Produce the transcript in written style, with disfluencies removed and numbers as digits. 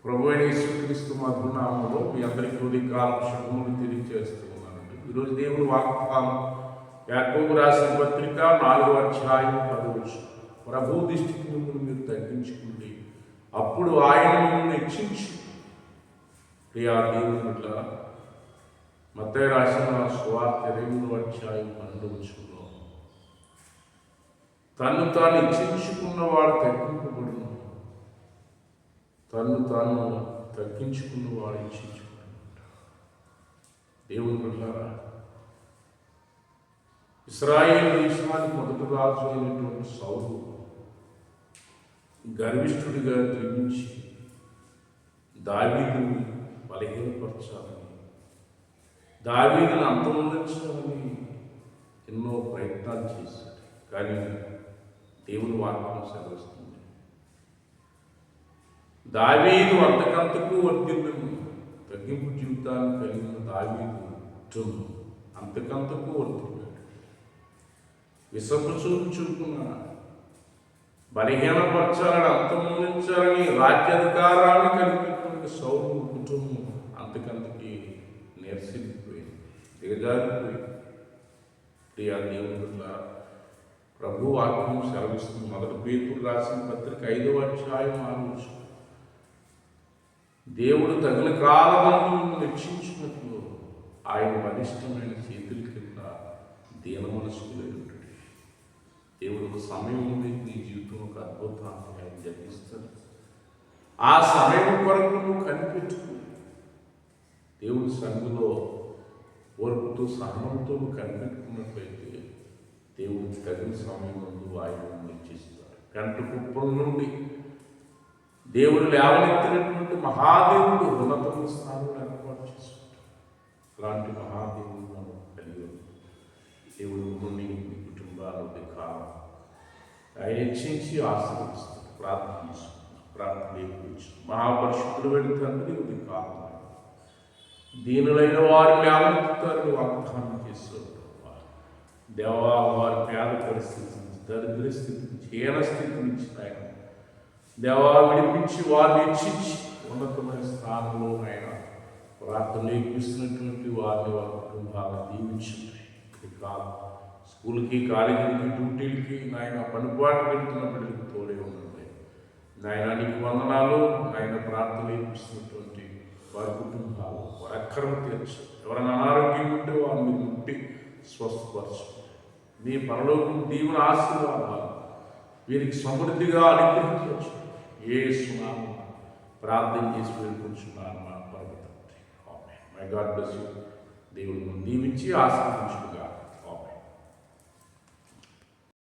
ప్రభు అయిన యేసుక్రీస్తు మధునామంలో మీ అందరికీ ఉదయకాలం శుభములు తెలియజేస్తూ ఉన్నానండి. ఈరోజు దేవుని వాగ్దానం యాకోబు రాసిన పత్రిక 4వ అధ్యాయం 10వ వచనం. ప్రభు దృష్టికి మిమ్మల్ని మీరు తగ్గించుకుంటే అప్పుడు ఆయన మిమ్మల్ని హెచ్చించు. ప్రియా దేవుని బిడ్డలారా, మత్తయి రాసిన సువార్త 20వ అధ్యాయం 12వ వచనంలో తన్ను తాను హెచ్చించుకున్నవాడు తగ్గింపబడును, తను తాను తగ్గించుకున్నవాడు హెచ్చించుకున్నాడు. దేవుని బిడ్డలారా, ఇశ్రాయేలు దేశానికి మొదటి రాజు అయినటువంటి సౌలు గర్విష్ఠుడిగా జీవించి దావీదుని బలహీనపరచాలని, దావీదుని అంతమొందించాలని ఎన్నో ప్రయత్నాలు చేశాడు. కానీ దేవుని వాక్యం సెలవిస్తుంది, దావీదు అంతకంతకు వర్ధిల్లును. తగ్గింపు జీవితాన్ని కలిగిన దావీదు అంతకంతకు వర్ధిల్లాడు. విసపు చూపుచుకున్న బలహీనపరచాలని, అంతమొందించాలని రాజ్యాధికారాన్ని కలిగినటువంటి సౌలు కుటుంబం అంతకంతకి నీరసిపోయింది, దిగజారిపోయింది. ప్రియా దేవుని బిడ్డలారా, ప్రభు వాక్యం సెలవిస్తుంది. మొదటి పేతురు రాసిన పత్రిక 5వ అధ్యాయం 6వ వచనం. దేవుడు తగిన కాలమందు రక్షించినట్లు ఆయన బలిష్టమైన చేతుల కింద దీన మనసుకులై ఉంటాడు. దేవుడు ఒక సమయం ఉంది, నీ జీవితం ఒక అద్భుతాన్ని ఆయన జరిగిస్తాడు. ఆ సమయం కొరకు నువ్వు కనిపెట్టుకు దేవుడి సంఘంలో ఓర్పుతో సహనంతో నువ్వు కనిపెట్టుకున్నట్లయితే దేవుడికి తగిన సమయం ముందు ఆయన నిశ్చిస్తాడు. గంట కుప్పం నుండి దేవుడు లేవనెత్తినటువంటి మహాదేవుడు ఉన్నతమైన స్థానంలో ఏర్పాటు చేసుకుంటాడు. అలాంటి మహాదేవుడు మనం కలిగి దేవుడు నుండి మీ కుటుంబాలు కాలం ఆయన హెచ్చించి ఆశీర్వదిస్తాడు. ప్రార్థన మహాపరిశుద్ధులు వెళ్ళి తండ్రి ఉది కాలం దీనులైన వారు లేవనెత్తుతారని వాగ్దానం చేస్తారు. దేవా, వారి పేద పరిస్థితి నుంచి, దరిద్ర స్థితి నుంచి, హీన స్థితి నుంచి ఆయన దేవా విడిపించి వారిని హెచ్చించి ఉన్నతమైన స్థానంలో ఆయన ప్రార్థన నేర్పిస్తున్నటువంటి వారిని వారి కుటుంబాలను దీవించుంటాయి. ఇది కాదు, స్కూల్కి, కాలేజీలకి, డ్యూటీలకి నాయన పనిపాటు వెళ్తున్న బిడ్డలకు తోడే ఉండండి. నాయన నీకు వందనాలు. నాయన ప్రార్థన నేర్పిస్తున్నటువంటి వారి కుటుంబాలు వారి అక్కరను తీర్చు. ఎవరైనా అనారోగ్యం ఉంటే వారిని ముట్టి స్వస్థపరచు. నీ పరలోకం దీవెన ఆశీర్వాదాలు వీరికి సమృద్ధిగా అనుగ్రహించవచ్చు. యేసు నామమున ప్రార్థన చేసి వేడుకుంటున్నాను మా పరమ తండ్రి. ఆమేన్. May God bless you. దేవుడిని దీవించి ఆశీర్వదించుగా.